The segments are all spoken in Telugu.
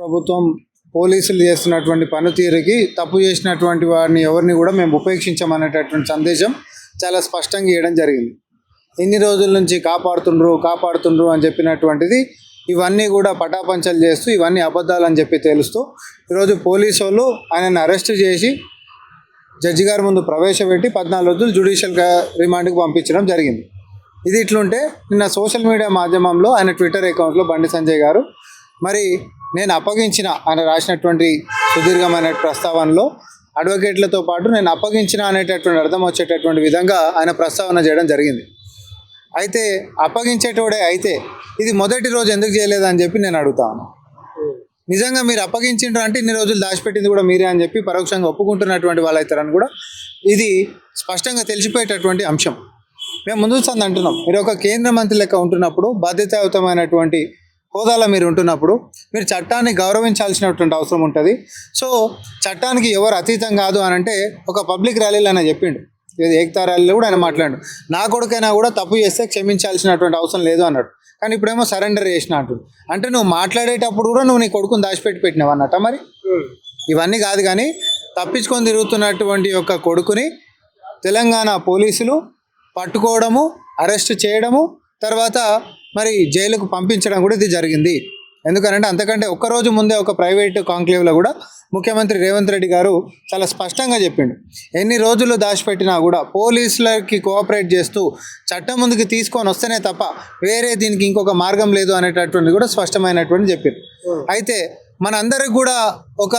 ప్రభుత్వం పోలీసులు చేస్తున్నటువంటి పనితీరుకి తప్పు చేసినటువంటి వారిని ఎవరిని కూడా మేము ఉపేక్షించమనేటటువంటి సందేశం చాలా స్పష్టంగా ఇవ్వడం జరిగింది. ఇన్ని రోజుల నుంచి కాపాడుతుండ్రు అని చెప్పినటువంటిది ఇవన్నీ కూడా పటాపంచలు చేస్తూ ఇవన్నీ అబద్ధాలు అని చెప్పి తెలుస్తూ ఈరోజు పోలీసు వాళ్ళు ఆయనను అరెస్ట్ చేసి జడ్జి గారి ముందు ప్రవేశపెట్టి 14 రోజులు జ్యుడిషియల్ రిమాండ్కి పంపించడం జరిగింది. ఇది ఇట్లుంటే నిన్న సోషల్ మీడియా మాధ్యమంలో ఆయన ట్విట్టర్ అకౌంట్లో బండి సంజయ్ గారు మరి నేను అప్పగించిన ఆయన రాసినటువంటి సుదీర్ఘమైన ప్రస్తావనలో అడ్వకేట్లతో పాటు నేను అప్పగించిన అనేటటువంటి అర్థం వచ్చేటటువంటి విధంగా ఆయన ప్రస్తావన చేయడం జరిగింది. అయితే అప్పగించేటోడే అయితే ఇది మొదటి రోజు ఎందుకు చేయలేదని చెప్పి నేను అడుగుతాను. నిజంగా మీరు అప్పగించిండ్రు అంటే ఇన్ని రోజులు దాచిపెట్టింది కూడా మీరే అని చెప్పి పరోక్షంగా ఒప్పుకుంటున్నటువంటి వాళ్ళు అవుతారని కూడా ఇది స్పష్టంగా తెలిసిపోయేటటువంటి అంశం. మేము ముందు సంది అంటున్నాం, మీరు ఒక కేంద్ర మంత్రి లెక్క ఉంటున్నప్పుడు బాధ్యతాయుతమైనటువంటి హోదాలో మీరు ఉంటున్నప్పుడు మీరు చట్టాన్ని గౌరవించాల్సినటువంటి అవసరం ఉంటుంది. సో చట్టానికి ఎవరు అతీతం కాదు అని అంటే ఒక పబ్లిక్ ర్యాలీలో ఆయన చెప్పిండు, ఏకతా ర్యాలీలో కూడా ఆయన మాట్లాడు, నా కొడుకైనా కూడా తప్పు చేస్తే క్షమించాల్సినటువంటి అవసరం లేదు అన్నాడు. కానీ ఇప్పుడేమో సరెండర్ చేసిన అంటుడు. అంటే నువ్వు మాట్లాడేటప్పుడు కూడా నువ్వు నీ కొడుకుని దాచిపెట్టినావు అన్నట్ట. మరి ఇవన్నీ కాదు, కానీ తప్పించుకొని తిరుగుతున్నటువంటి యొక్క కొడుకుని తెలంగాణ పోలీసులు పట్టుకోవడము, అరెస్ట్ చేయడము, తర్వాత మరి జైలుకు పంపించడం కూడా ఇది జరిగింది. ఎందుకనంటే అంతకంటే ఒక్కరోజు ముందే ఒక ప్రైవేట్ కాంక్లేవ్లో కూడా ముఖ్యమంత్రి రేవంత్ రెడ్డి గారు చాలా స్పష్టంగా చెప్పిండు, ఎన్ని రోజులు దాచిపెట్టినా కూడా పోలీసులకి కోఆపరేట్ చేస్తూ చట్టం ముందుకు తీసుకొని వస్తేనే తప్ప వేరే దీనికి ఇంకొక మార్గం లేదు అనేటటువంటి కూడా స్పష్టమైనటువంటి చెప్పారు. అయితే మనందరికి కూడా ఒక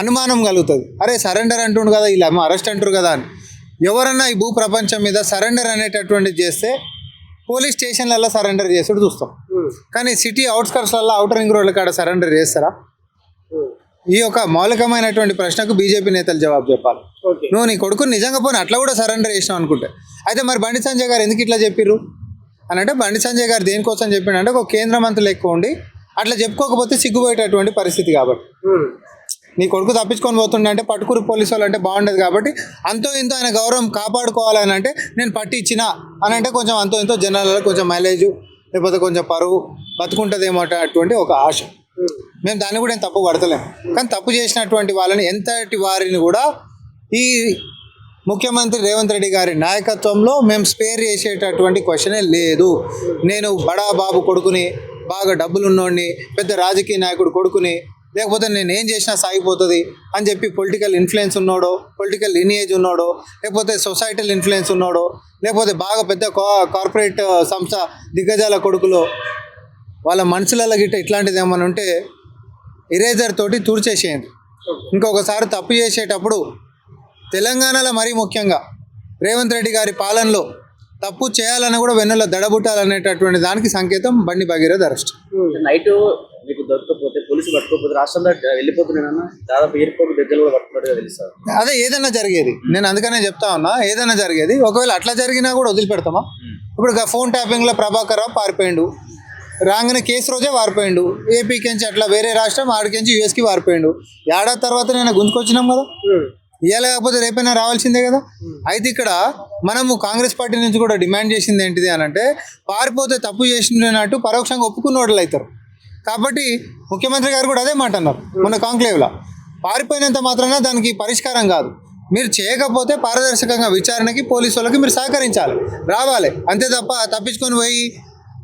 అనుమానం కలుగుతుంది, అరే సరెండర్ అంటుండు కదా, ఇలా అరెస్ట్ అంటారు కదా అని. ఎవరన్నా ఈ భూ ప్రపంచం మీద సరెండర్ అనేటటువంటిది చేస్తే పోలీస్ స్టేషన్లలో సరెండర్ చేసుడు చూస్తాం, కానీ సిటీ అవుట్స్కర్ట్స్లలో అవుటర్ రింగ్ రోడ్ల కాడ సరెండర్ చేస్తారా? ఈ యొక్క మౌలికమైనటువంటి ప్రశ్నకు బీజేపీ నేతలు జవాబు చెప్పాలి. నువ్వు నీ కొడుకుని నిజంగా పోనీ అట్లా కూడా సరెండర్ చేసినావు అనుకుంటే, అయితే మరి బండి సంజయ్ గారు ఎందుకు ఇట్లా చెప్పిర్రు అని అంటే, బండి సంజయ్ గారు దేనికోసం చెప్పిండంటే ఒక కేంద్ర మంత్రులు ఎక్కువ ఉండి అట్లా చెప్పుకోకపోతే సిగ్గుపోయేటటువంటి పరిస్థితి. కాబట్టి నీ కొడుకు తప్పించుకొని పోతుండే అంటే పట్టుకురు పోలీసు వాళ్ళు అంటే బాగుండేది. కాబట్టి అంతో ఇంతో ఆయన గౌరవం కాపాడుకోవాలని అంటే నేను పట్టి ఇచ్చినా అని అంటే కొంచెం అంతో ఇంతో జనాలలో కొంచెం మైలేజు లేకపోతే కొంచెం పరువు బతుకుంటుందేమో అటువంటి ఒక ఆశ. మేము దాన్ని కూడా ఏం తప్పు పడతలేము, కానీ తప్పు చేసినటువంటి వాళ్ళని ఎంతటి వారిని కూడా ఈ ముఖ్యమంత్రి రేవంత్ రెడ్డి గారి నాయకత్వంలో మేము స్పేర్ చేసేటటువంటి క్వశ్చనే లేదు. నేను బడా బాబు కొడుకుని, బాగా డబ్బులున్నోడిని, పెద్ద రాజకీయ నాయకుడు కొడుకుని, లేకపోతే నేను ఏం చేసినా సాగిపోతుంది అని చెప్పి పొలిటికల్ ఇన్ఫ్లుయెన్స్ ఉన్నాడో, పొలిటికల్ లినియేజ్ ఉన్నాడో, లేకపోతే సొసైటల్ ఇన్ఫ్లుయెన్స్ ఉన్నాడో, లేకపోతే బాగా పెద్ద కార్పొరేట్ సంస్థ దిగ్గజాల కొడుకులో వాళ్ళ మనసులలో గిట్ట ఇట్లాంటిది ఏమైనా ఉంటే ఇరేజర్ తోటి తుడిచేసేయండి. ఇంకొకసారి తప్పు చేసేటప్పుడు తెలంగాణలో మరీ ముఖ్యంగా రేవంత్ రెడ్డి గారి పాలనలో తప్పు చేయాలని కూడా వెన్నులో దడబుట్టాలనేటటువంటి దానికి సంకేతం బండి భగీరథ అరెస్ట్. నైట్ మీకు దొరకకపోతే పోలీసు పట్టుకోకపోతే రాష్ట్రంలో వెళ్ళిపోతున్నానన్నా దాదాపు ఎయిర్పోర్ట్ దగ్గర కూడా పట్టుకున్నట్టుగా తెలుస్తారు. అదే ఏదైనా జరిగేది, నేను అందుకనే చెప్తా ఉన్నా, ఏదైనా జరిగేది. ఒకవేళ అట్లా జరిగినా కూడా వదిలిపెడతామా? ఇప్పుడు ఫోన్ ట్యాపింగ్లో ప్రభాకర్ రావు పారిపోయిండు, రాగానే కేసు రోజే వారిపోయిండు. ఏపీకించి అట్లా వేరే రాష్ట్రం ఆడికించి యూఎస్కి వారిపోయిండు. ఏడాది తర్వాత నేను గుంజుకొచ్చినాం కదా, ఇవాళ కాకపోతే రేపైనా రావాల్సిందే కదా. అయితే ఇక్కడ మనము కాంగ్రెస్ పార్టీ నుంచి కూడా డిమాండ్ చేసింది ఏంటిది అని అంటే, పారిపోతే తప్పు చేసినట్టు పరోక్షంగా ఒప్పుకున్న వాళ్ళు అవుతారు. కాబట్టి ముఖ్యమంత్రి గారు కూడా అదే మాట అన్నారు మన కాంక్లేవ్లో, పారిపోయినంత మాత్రాన దానికి పరిష్కారం కాదు, మీరు చేయకపోతే పారదర్శకంగా విచారణకి పోలీసు వాళ్ళకి మీరు సహకరించాలి, రావాలి, అంతే తప్ప తప్పించుకొని పోయి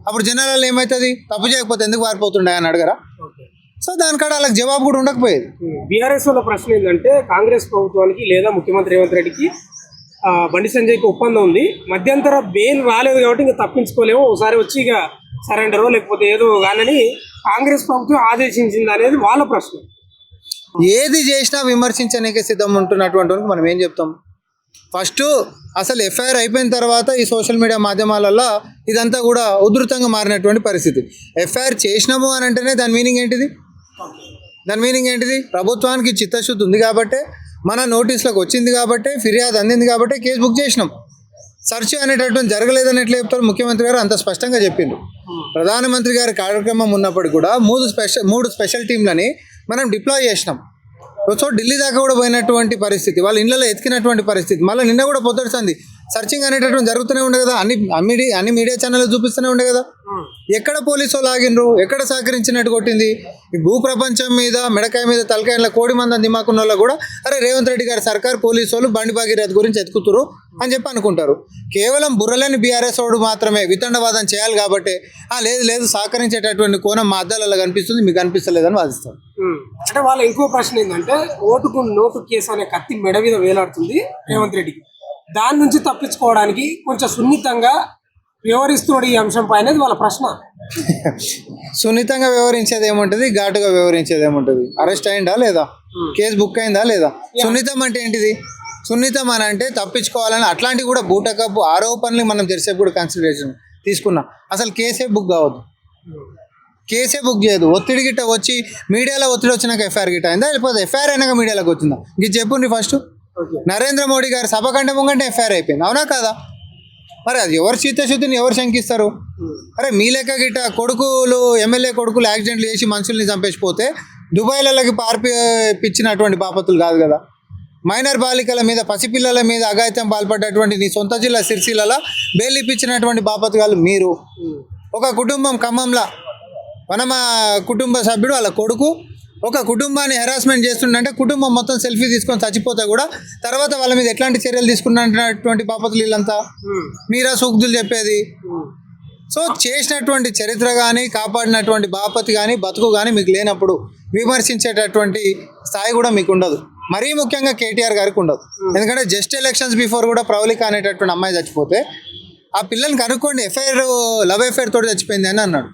అప్పుడు జనాలలో ఏమవుతుంది, తప్పు చేయకపోతే ఎందుకు పారిపోతుండే అని అడగరా? సో దానికాడ వాళ్ళకి జవాబు కూడా ఉండకపోయేది. బీఆర్ఎస్ వాళ్ళ ప్రశ్న ఏంటంటే, కాంగ్రెస్ ప్రభుత్వానికి లేదా ముఖ్యమంత్రి రేవంత్ రెడ్డికి బండి సంజయ్కి ఒప్పందం ఉంది, మధ్యంతర బెయిల్ రాలేదు కాబట్టి ఇంకా తప్పించుకోలేము, ఒకసారి వచ్చి ఇక సరెండరో లేకపోతే ఏదో కానీ కాంగ్రెస్ ప్రభుత్వం ఆదేశించింది అనేది వాళ్ళ ప్రశ్న. ఏది చేసినా విమర్శించడానికి సిద్ధం ఉంటున్నటువంటి మనం ఏం చెప్తాం? ఫస్ట్ అసలు ఎఫ్ఐఆర్ అయిపోయిన తర్వాత ఈ సోషల్ మీడియా మాధ్యమాలలో ఇదంతా కూడా ఉధృతంగా మారినటువంటి పరిస్థితి. ఎఫ్ఐఆర్ చేసినాము అని అంటేనే దాని మీనింగ్ ఏంటిది? ప్రభుత్వానికి చిత్తశుద్ధి ఉంది కాబట్టే, మన నోటీసులకు వచ్చింది కాబట్టే, ఫిర్యాదు అందింది కాబట్టే కేసు బుక్ చేసినాం. సెర్చ్ అనేటటువంటి జరగలేదని ఎట్లా చెప్తారు? ముఖ్యమంత్రి గారు అంత స్పష్టంగా చెప్పిండు. ప్రధానమంత్రి గారి కార్యక్రమం ఉన్నప్పటికీ కూడా మూడు స్పెషల్ టీంలని మనం డిప్లాయ్ చేసినాం. సో ఢిల్లీ దాకా కూడా పోయినటువంటి పరిస్థితి, వాళ్ళ ఇళ్ళలో ఎతికినటువంటి పరిస్థితి. మళ్ళీ నిన్న కూడా పొద్దుడుతుంది సర్చింగ్ అనేటటువంటి జరుగుతూనే ఉండే కదా, అన్ని మీడియా ఛానళ్ళు చూపిస్తూనే ఉండే కదా. ఎక్కడ పోలీసు వాళ్ళు ఆగినరు, ఎక్కడ సహకరించినట్టు కొట్టింది? ఈ భూ ప్రపంచం మీద మెడకాయ మీద తలకాయల కోడి మందం దిమాకున్న వాళ్ళు కూడా అరే రేవంత్ రెడ్డి గారి సర్కార్ పోలీసు వాళ్ళు బండి భాగీరథ్ గురించి ఎత్తుకుతురు అని చెప్పి అనుకుంటారు. కేవలం బుర్రలేని బీఆర్ఎస్ వాడు మాత్రమే వితండవాదం చేయాలి కాబట్టి లేదు లేదు సహకరించేటటువంటి కోణం మా అద్దాలలో కనిపిస్తుంది, మీకు కనిపిస్తలేదని వాదిస్తారు. అంటే వాళ్ళ ఇంకో ప్రశ్న ఏంటంటే ఓటుకు నోటు కేసు అనే కత్తి మెడ మీద వేలాడుతుంది రేవంత్ రెడ్డికి. దాని నుంచి తప్పించుకోవడానికి కొంచెం సున్నితంగా వ్యవహరిస్తున్నాడు ఈ అంశంపై అనేది వాళ్ళ ప్రశ్న. సున్నితంగా వ్యవహరించేది ఏముంటుంది, ఘాటుగా వ్యవహరించేది ఏముంటుంది? అరెస్ట్ అయిందా లేదా, కేసు బుక్ అయిందా లేదా? సున్నితం అంటే ఏంటిది? సున్నితం అని అంటే తప్పించుకోవాలని అట్లాంటివి కూడా బూటకపు ఆరోపణలు మనం తెలిసేప్పుడు కన్సిడరేషన్ తీసుకున్నాం. అసలు కేసే బుక్ కావద్దు, కేసే బుక్ చేయదు. ఒత్తిడి గిట్ట వచ్చి మీడియాలో ఒత్తిడి వచ్చినాక ఎఫ్ఐఆర్ గిట్ట అయిందా, లేకపోతే ఎఫ్ఐఆర్ అయినాక మీడియాలోకి వచ్చిందా? ఇది చెప్పుండి ఫస్ట్. నరేంద్ర మోడీ గారు సభ కంటే ముంగంటే ఎఫ్ఐఆర్ అయిపోయింది, అవునా కాదా? మరి అది ఎవరు చిత్తశుద్ధిని ఎవరు శంకిస్తారు? అరే మీ లెక్క గిట్ట కొడుకులు ఎమ్మెల్యే కొడుకులు యాక్సిడెంట్లు చేసి మనుషుల్ని చంపేసిపోతే దుబాయ్లకి పార్పిచ్చినటువంటి బాపతులు కాదు కదా. మైనర్ బాలికల మీద పసిపిల్లల మీద అఘాయిత్యం పాల్పడ్డటువంటి నీ సొంత జిల్లా సిరిసిల్లలో బెయిల్ ఇప్పించినటువంటి బాపతుగాలు మీరు. ఒక కుటుంబం ఖమ్మంలో మా కుటుంబ సభ్యుడు వాళ్ళ కొడుకు ఒక కుటుంబాన్ని హెరాస్మెంట్ చేస్తుండంటే కుటుంబం మొత్తం సెల్ఫీ తీసుకొని చచ్చిపోతే కూడా తర్వాత వాళ్ళ మీద ఎట్లాంటి చర్యలు తీసుకున్నటువంటి బాపతులు వీళ్ళంతా. మీరా సూక్తులు చెప్పేది? సో చేసినటువంటి చరిత్ర కానీ కాపాడినటువంటి బాపతి కానీ బతుకు కానీ మీకు లేనప్పుడు విమర్శించేటటువంటి స్థాయి కూడా మీకు ఉండదు. మరీ ముఖ్యంగా కేటీఆర్ గారికి ఉండదు. ఎందుకంటే జస్ట్ ఎలక్షన్స్ బిఫోర్ కూడా ప్రవళిక అనేటటువంటి అమ్మాయి చచ్చిపోతే ఆ పిల్లని కనుక్కోండి, ఎఫ్ఐఆర్ లవ్ ఎఫ్ఐఆర్ తోటి చచ్చిపోయింది అని అన్నాడు.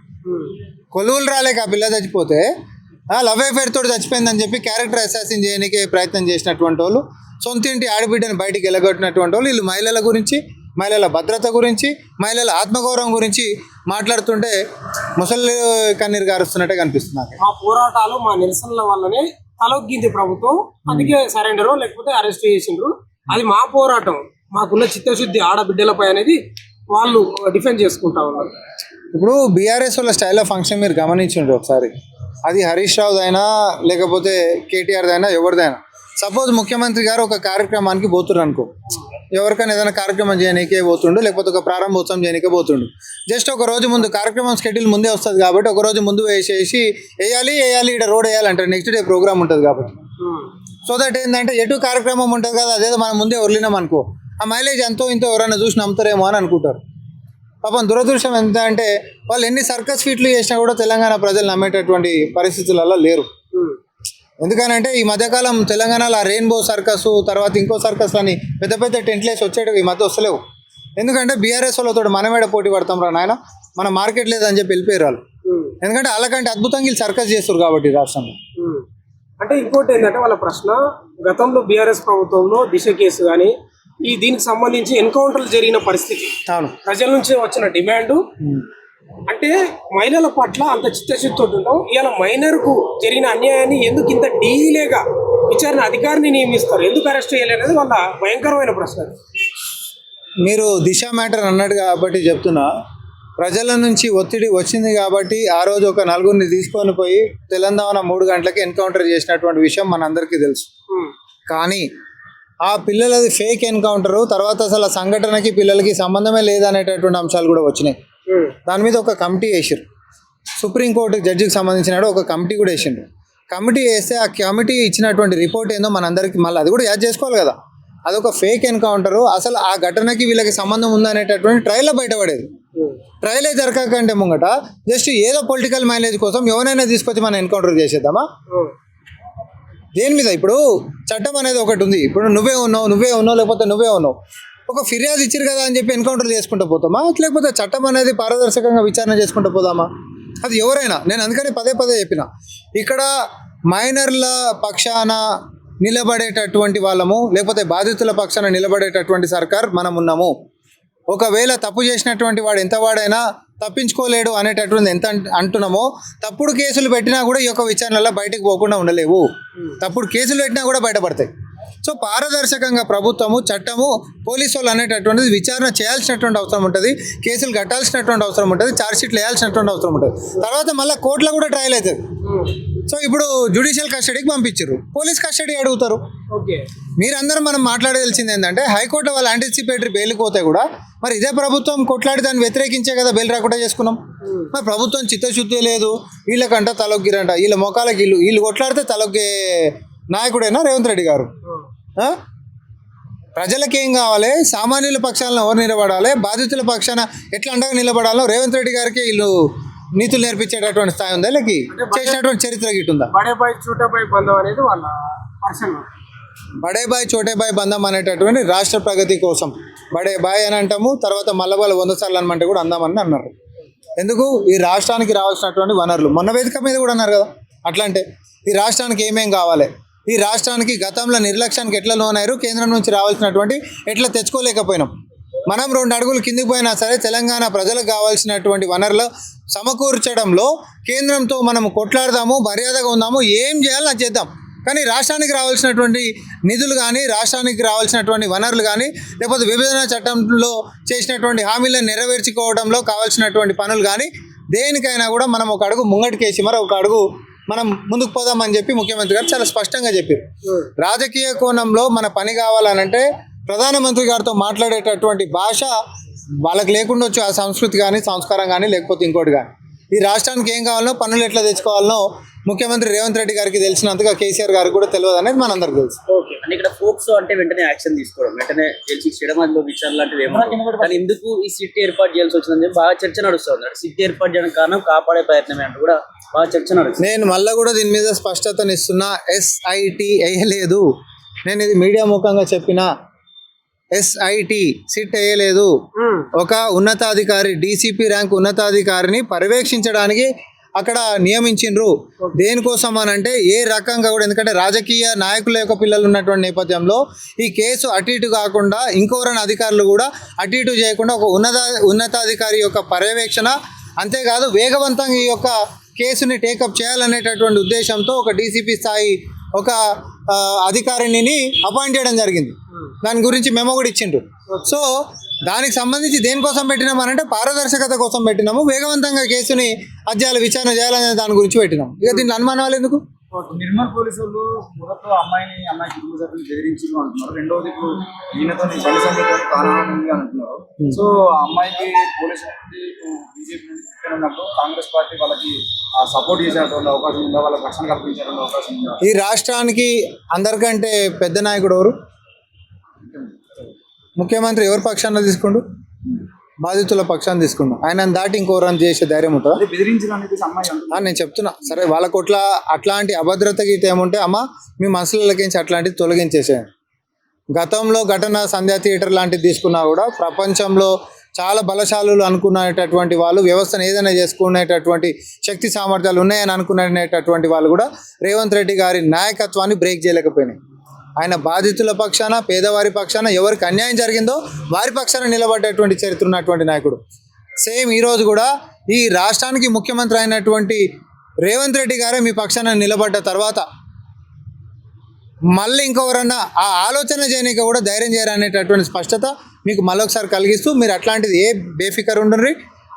కొలువులు రాలేక ఆ పిల్ల చచ్చిపోతే లవ్ ఎఫ్ఐఆర్ తోటి చచ్చిపోయిందని చెప్పి క్యారెక్టర్ అసాసిన్ చేయడానికి ప్రయత్నం చేసినటువంటి వాళ్ళు, సొంత ఇంటి ఆడబిడ్డని బయటికి వెళ్ళగొట్టినటువంటి వాళ్ళు వీళ్ళు మహిళల గురించి, మహిళల భద్రత గురించి, మహిళల ఆత్మగౌరవం గురించి మాట్లాడుతుంటే ముసలి కన్నీరు గారుస్తున్నట్టే కనిపిస్తున్నారు. మా పోరాటాలు మా నిరసనల వల్లనే తలొగ్గింది ప్రభుత్వం, అందుకే సరెండరు లేకపోతే అరెస్ట్ చేసిండ్రు, అది మా పోరాటం, మాకున్న చిత్తశుద్ధి ఆడబిడ్డలపై అనేది వాళ్ళు డిఫెండ్ చేసుకుంటా ఉన్నారు. ఇప్పుడు బీఆర్ఎస్ వాళ్ళ స్టైల్ ఆఫ్ ఫంక్షన్ మీరు గమనించండి ఒకసారి. అది హరీష్ రావుదైనా లేకపోతే కేటీఆర్దైనా ఎవరిదైనా. సపోజ్ ముఖ్యమంత్రి గారు ఒక కార్యక్రమానికి పోతున్నారు అనుకో, ఎవరికైనా ఏదైనా కార్యక్రమం చేయనీకే పోతుండు, లేకపోతే ఒక ప్రారంభోత్సవం చేయనీకే పోతుండు. జస్ట్ ఒక రోజు ముందు కార్యక్రమం స్కెడ్యూల్ ముందే వస్తుంది కాబట్టి ఒక రోజు ముందు వేసేసి వేయాలి ఇక్కడ రోడ్ వేయాలంటారు, నెక్స్ట్ డే ప్రోగ్రామ్ ఉంటుంది కాబట్టి. సో దట్ ఏంటంటే ఎటు కార్యక్రమం ఉంటుంది కదా, అదేదో మనం ముందే వదిలినాం అనుకో ఆ మైలేజ్ ఎంతో ఇంతో ఎవరైనా చూసి నమ్ముతారేమో అని అనుకుంటారు. పాపం దురదృష్టం ఎంత అంటే వాళ్ళు ఎన్ని సర్కస్ ఫీట్లు చేసినా కూడా తెలంగాణ ప్రజలు నమ్మేటటువంటి పరిస్థితులలో లేరు. ఎందుకనంటే ఈ మధ్యకాలం తెలంగాణలో రెయిన్బో సర్కస్ తర్వాత ఇంకో సర్కస్ అని పెద్ద పెద్ద టెంట్లేసి వచ్చేటివి ఈ మధ్య వస్తలేవు. ఎందుకంటే బీఆర్ఎస్ వాళ్ళతో మనమేడ పోటీ పడతాం రా నాయన, మన మార్కెట్ లేదని చెప్పి వెళ్ళిపోయారు వాళ్ళు. ఎందుకంటే వాళ్ళకంటే అద్భుతంగా వీళ్ళు సర్కస్ చేస్తారు కాబట్టి రాష్ట్రంలో. అంటే ఇంకోటి ఏంటంటే వాళ్ళ ప్రశ్న, గతంలో బీఆర్ఎస్ ప్రభుత్వంలో దిశ కేసు కానీ దీనికి సంబంధించి ఎన్కౌంటర్లు జరిగిన పరిస్థితి, అవును, ప్రజల నుంచి వచ్చిన డిమాండ్ అంటే మహిళల పట్ల అంత చిత్తశుద్ధితో ఉంటాం, ఇవాళ మైనర్కు జరిగిన అన్యాయాన్ని ఎందుకు ఇంత డీలేగా విచారణ అధికారిని నియమిస్తారు, ఎందుకు అరెస్ట్ చేయలేఅనేది వాళ్ళ భయంకరమైన ప్రశ్న. మీరు దిశ మ్యాటర్ అన్నాడు కాబట్టి చెప్తున్నా, ప్రజల నుంచి ఒత్తిడి వచ్చింది కాబట్టి ఆ రోజు ఒక నలుగురిని తీసుకొని పోయి తెలంగాణ 3 గంటలకి ఎన్కౌంటర్ చేసినటువంటి విషయం మనందరికీ తెలుసు. కానీ ఆ పిల్లలది ఫేక్ ఎన్కౌంటరు, తర్వాత అసలు ఆ సంఘటనకి పిల్లలకి సంబంధమే లేదనేటటువంటి అంశాలు కూడా వచ్చినాయి. దాని మీద ఒక కమిటీ వేసారు, సుప్రీంకోర్టు జడ్జికి సంబంధించిన ఒక కమిటీ కూడా వేసిండు. కమిటీ వేస్తే ఆ కమిటీ ఇచ్చినటువంటి రిపోర్ట్ ఏందో మనందరికీ మళ్ళీ అది కూడా యాడ్ చేసుకోవాలి కదా. అదొక ఫేక్ ఎన్కౌంటరు, అసలు ఆ ఘటనకి వీళ్ళకి సంబంధం ఉందనేటటువంటి ట్రయల్లో బయటపడేది. ట్రయలే జరగకంటే ముంగట జస్ట్ ఏదో పొలిటికల్ మైలేజ్ కోసం ఎవరైనా తీసుకొచ్చి మనం ఎన్కౌంటర్ చేసేద్దామా? దేని మీద? ఇప్పుడు చట్టం అనేది ఒకటి ఉంది, ఇప్పుడు నువ్వే ఉన్నావు లేకపోతే నువ్వే ఉన్నావు, ఒక ఫిర్యాదు ఇచ్చారు కదా అని చెప్పి ఎన్కౌంటర్ చేసుకుంటూ పోతామా, లేకపోతే చట్టం అనేది పారదర్శకంగా విచారణ చేసుకుంటూ పోదామా? అది ఎవరైనా, నేను అందుకని పదే చెప్పిన, ఇక్కడ మైనర్ల పక్షాన నిలబడేటటువంటి వాళ్ళము లేకపోతే బాధితుల పక్షాన నిలబడేటటువంటి సర్కార్ మనం ఉన్నాము. ఒకవేళ తప్పు చేసినటువంటి వాడు ఎంత వాడైనా తప్పించుకోలేడు అనేటటువంటి ఎంత అంటున్నామో, తప్పుడు కేసులు పెట్టినా కూడా ఈ యొక్క విచారణలో బయటకు పోకుండా ఉండలేవు. తప్పుడు కేసులు పెట్టినా కూడా బయటపడతాయి. సో పారదర్శకంగా ప్రభుత్వము, చట్టము, పోలీసు వాళ్ళు అనేటటువంటిది విచారణ చేయాల్సినటువంటి అవసరం ఉంటుంది, కేసులు కట్టాల్సినటువంటి అవసరం ఉంటుంది, ఛార్జ్షీట్లు వేయాల్సినటువంటి అవసరం ఉంటుంది. తర్వాత మళ్ళీ కోర్టులో కూడా ట్రయల్ అవుతుంది. సో ఇప్పుడు జ్యుడిషియల్ కస్టడీకి పంపించారు, పోలీస్ కస్టడీ అడుగుతారు. మీరందరూ మనం మాట్లాడవలసింది ఏంటంటే హైకోర్టు వాళ్ళు యాంటిసిపేటరీ బెయిల్కి పోతే కూడా మరి ఇదే ప్రభుత్వం కొట్లాడి దాన్ని వ్యతిరేకించే కదా బెయిల్ రాకుండా చేసుకున్నాం. మరి ప్రభుత్వం చిత్తశుద్ధి లేదు, వీళ్ళకంట తలొగ్గిరంట, వీళ్ళ మొఖాలకి వీళ్ళు కొట్లాడితే తలొగ్గే నాయకుడైనా రేవంత్ రెడ్డి గారు? ఆ? ప్రజలకు ఏం కావాలి, సామాన్యుల పక్షాలను ఎవరు నిలబడాలి, బాధితుల పక్షాన ఎట్లా అండగా నిలబడాలో రేవంత్ రెడ్డి గారికి వీళ్ళు నీతులు నేర్పించేటటువంటి స్థాయి ఉందా, లేకి చేసినటువంటి చరిత్ర గిట్టుందా? బడే బాయ్ చోటా బాయ్ బంధం అనేది వాళ్ళ పర్సన్. బడే బాయ్ చోటే బాయ్ బంధం అనేటటువంటి రాష్ట్ర ప్రగతి కోసం బడే బాయ్ అని అంటాము, తర్వాత మల్లబాలు 100 సార్లు అనమంటే కూడా అందామని అన్నారు. ఎందుకు? ఈ రాష్ట్రానికి రావాల్సినటువంటి వనరులు మొన్న వేదిక మీద కూడా అన్నారు కదా. అట్లా అంటే ఈ రాష్ట్రానికి ఏమేం కావాలి, ఈ రాష్ట్రానికి గతంలో నిర్లక్ష్యానికి ఎట్లా లోనయ్యారు, కేంద్రం నుంచి రావాల్సినటువంటి ఎట్లా తెచ్చుకోలేకపోయినాం. మనం 2 అడుగులు కిందికి పోయినా సరే తెలంగాణ ప్రజలకు కావాల్సినటువంటి వనరులు సమకూర్చడంలో కేంద్రంతో మనం కొట్లాడదాము, మర్యాదగా ఉందాము, ఏం చేయాలో అది చేద్దాం. కానీ రాష్ట్రానికి రావాల్సినటువంటి నిధులు కానీ, రాష్ట్రానికి రావాల్సినటువంటి వనరులు కానీ, లేకపోతే విభజన చట్టంలో చేసినటువంటి హామీలను నెరవేర్చుకోవడంలో కావాల్సినటువంటి పనులు కానీ, దేనికైనా కూడా మనం ఒక అడుగు ముంగటికేసి మరి ఒక అడుగు మనం ముందుకు పోదామని చెప్పి ముఖ్యమంత్రి గారు చాలా స్పష్టంగా చెప్పారు. రాజకీయ కోణంలో మన పని కావాలనంటే ప్రధానమంత్రి గారితో మాట్లాడేటటువంటి భాష వాళ్ళకి లేకుండా వచ్చు, ఆ సంస్కృతి కానీ, సంస్కారం కానీ, లేకపోతే ఇంకోటి కానీ. ఈ రాష్ట్రానికి ఏం కావాలనో, పనులు ఎట్లా తెచ్చుకోవాలనో ముఖ్యమంత్రి రేవంత్ రెడ్డి గారికి తెలిసినంతగా కేసీఆర్ గారికి కూడా తెలియదు అనేది మనందరికీ తెలుసు. ఓకే, అంటే ఇక్కడ ఫోక్సో అంటే వెంటనే యాక్షన్ తీసుకోవడం, వెంటనే జైలు చేయడం, అందులో విచారణ లాంటివి ఏమన్నా, కానీ ఎందుకు ఈ సిట్ ఏర్పాటు చేయాల్సి వచ్చిందని చెప్పి బాగా చర్చ నడుస్తుంది. సిట్ ఏర్పాటు చేయడానికి కారణం కాపాడే ప్రయత్నమే అంటూ కూడా బాగా చర్చ నడుస్తుంది. నేను మళ్ళీ కూడా దీని మీద స్పష్టతనిస్తున్నా. SIT వేయలేదు, నేను ఇది మీడియా ముఖంగా చెప్పిన. SIT సిట్ వేయలేదు. ఒక ఉన్నతాధికారి, DCP ర్యాంక్ ఉన్నతాధికారిని పర్యవేక్షించడానికి అక్కడ నియమించిండ్రు. దేనికోసం అని అంటే ఏ రకంగా కూడా, ఎందుకంటే రాజకీయ నాయకుల యొక్క పిల్లలు ఉన్నటువంటి నేపథ్యంలో ఈ కేసు అటు ఇటు కాకుండా, ఇంకోరైన అధికారులు కూడా అటు ఇటు చేయకుండా ఒక ఉన్నతాధికారి యొక్క పర్యవేక్షణ, అంతేకాదు వేగవంతంగా ఈ యొక్క కేసుని టేకప్ చేయాలనేటటువంటి ఉద్దేశంతో ఒక DCP స్థాయి ఒక అధికారిని అపాయింట్ చేయడం జరిగింది. దాని గురించి మెమో కూడా ఇచ్చిండ్రు. సో దానికి సంబంధించి దేనికోసం పెట్టినాము అని అంటే పారదర్శకత కోసం పెట్టినాము, వేగవంతంగా కేసుని అధ్యాయాలు విచారణ చేయాలనే దాని గురించి పెట్టినాము. ఇక దీంట్లో అనుమానాలు ఎందుకు? నిర్మల్ పోలీసులు మొదట్లో అమ్మాయి కుటుంబ సభ్యులు బెదిరించి అంటున్నారు. రెండవది ఇప్పుడు ఈయనతో బండి సంజయ్తో కారణం ఉంది అంటున్నారు. సో ఆ అమ్మాయికి పోలీసు బీజేపీ నుంచి ఉన్నప్పుడు కాంగ్రెస్ పార్టీ వాళ్ళకి సపోర్ట్ చేసేటువంటి అవకాశం ఉందా, వాళ్ళకి రక్షణ కల్పించేటువంటి అవకాశం ఉందా? ఈ రాష్ట్రానికి అందరికంటే పెద్ద నాయకుడు ఎవరు? ముఖ్యమంత్రి ఎవరి పక్షాన తీసుకుండు? బాధితుల పక్షాన్ని తీసుకున్నాం. ఆయన దాటి ఇంకోరని చేసే ధైర్యం ఉంటుంది? బెదిరించడానికి అమ్మాయి నేను చెప్తున్నా. సరే, వాళ్ళ కొట్ల అట్లాంటి అభద్రత గీత ఏముంటే అమ్మ మీ మనసులకించి అట్లాంటివి తొలగించేసేయండి. గతంలో ఘటన సంధ్యా థియేటర్ లాంటివి తీసుకున్నా కూడా ప్రపంచంలో చాలా బలశాలులు అనుకునేటటువంటి వాళ్ళు, వ్యవస్థను ఏదైనా చేసుకునేటటువంటి శక్తి సామర్థ్యాలు ఉన్నాయని అనుకునేటటువంటి వాళ్ళు కూడా రేవంత్ రెడ్డి గారి నాయకత్వాన్ని బ్రేక్ చేయలేకపోయినాయి. ఆయన బాధితుల పక్షాన, పేదవారి పక్షాన, ఎవరికి అన్యాయం జరిగిందో వారి పక్షాన నిలబడ్డటువంటి చరిత్ర ఉన్నటువంటి నాయకుడు. సేమ్ ఈరోజు కూడా ఈ రాష్ట్రానికి ముఖ్యమంత్రి అయినటువంటి రేవంత్ రెడ్డి గారే మీ పక్షాన నిలబడ్డ తర్వాత మళ్ళీ ఇంకెవరన్నా ఆ ఆలోచన చేయడానికి కూడా ధైర్యం చేయరనేటటువంటి స్పష్టత మీకు మళ్ళొకసారి కలిగిస్తూ, మీరు అట్లాంటిది ఏ బేఫికర్ ఉండండి.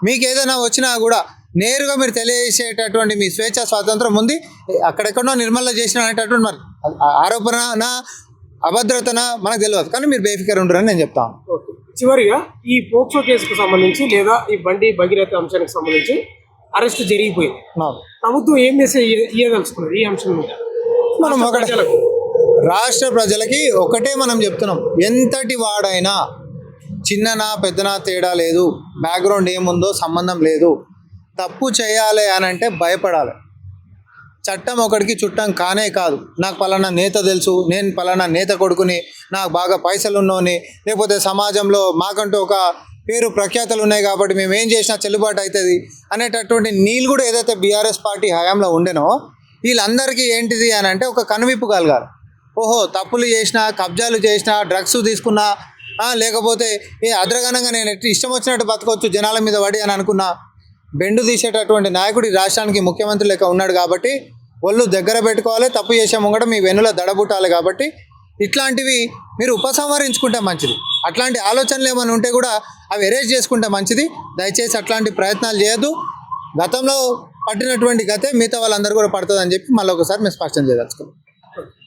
మీకు ఏదైనా వచ్చినా కూడా నేరుగా మీరు తెలియజేసేటటువంటి మీ స్వేచ్ఛ స్వాతంత్రం ఉంది. అక్కడెక్కడో నిర్మల్లో చేసిన అనేటటువంటి మరి ఆరోపణ అభద్రతన మనకు తెలియదు, కానీ మీరు బేఫికర్ ఉండరని నేను చెప్తాను. చివరిగా ఈ పోక్సో కేసుకు సంబంధించి లేదా ఈ బండి భగీరథ అంశానికి సంబంధించి అరెస్ట్ జరిగిపోయింది. ప్రభుత్వం ఏం మెసేజ్ ఇవ్వదలుచుకున్నది ఈ అంశం మీద? మనం రాష్ట్ర ప్రజలకి ఒకటే మనం చెప్తున్నాం, ఎంతటి వాడైనా చిన్ననా పెద్దనా తేడా లేదు, బ్యాక్గ్రౌండ్ ఏముందో సంబంధం లేదు. తప్పు చేయాలి అని అంటే భయపడాలి. చట్టం ఒకడికి చుట్టం కానే కాదు. నాకు పలానా నేత తెలుసు, నేను పలానా నేత కొడుకుని, నాకు బాగా పైసలు ఉన్నోని, లేకపోతే సమాజంలో మాకంటూ ఒక పేరు ప్రఖ్యాతలు ఉన్నాయి కాబట్టి మేము ఏం చేసినా చెల్లుబాటు అవుతుంది అనేటటువంటి నీళ్ళు కూడా ఏదైతే బీఆర్ఎస్ పార్టీ హయాంలో ఉండేనో వీళ్ళందరికీ ఏంటిది అని అంటే ఒక కనువిప్పు కలగాలి. ఓహో, తప్పులు చేసినా, కబ్జాలు చేసినా, డ్రగ్స్ తీసుకున్నా, లేకపోతే అద్రగనంగా నేను ఇష్టం వచ్చినట్టు బతకొచ్చు జనాల మీద పడి అని అనుకున్నా, బెండు తీసేటటువంటి నాయకుడు ఈ రాష్ట్రానికి ముఖ్యమంత్రి లెక్క ఉన్నాడు కాబట్టి వాళ్ళు దగ్గర పెట్టుకోవాలి. తప్పు చేసే ముంగట మీ వెన్నుల దడబుట్టాలి. కాబట్టి ఇట్లాంటివి మీరు ఉపసంహరించుకుంటే మంచిది. అట్లాంటి ఆలోచనలు ఏమైనా ఉంటే కూడా అవి ఎరేజ్ చేసుకుంటే మంచిది. దయచేసి అట్లాంటి ప్రయత్నాలు చేయొద్దు. గతంలో పట్టినటువంటి గతే మిగతా వాళ్ళందరూ కూడా పడుతుందని చెప్పి మళ్ళీ ఒకసారి మేము స్పష్టం చేయదలుచుకోండి.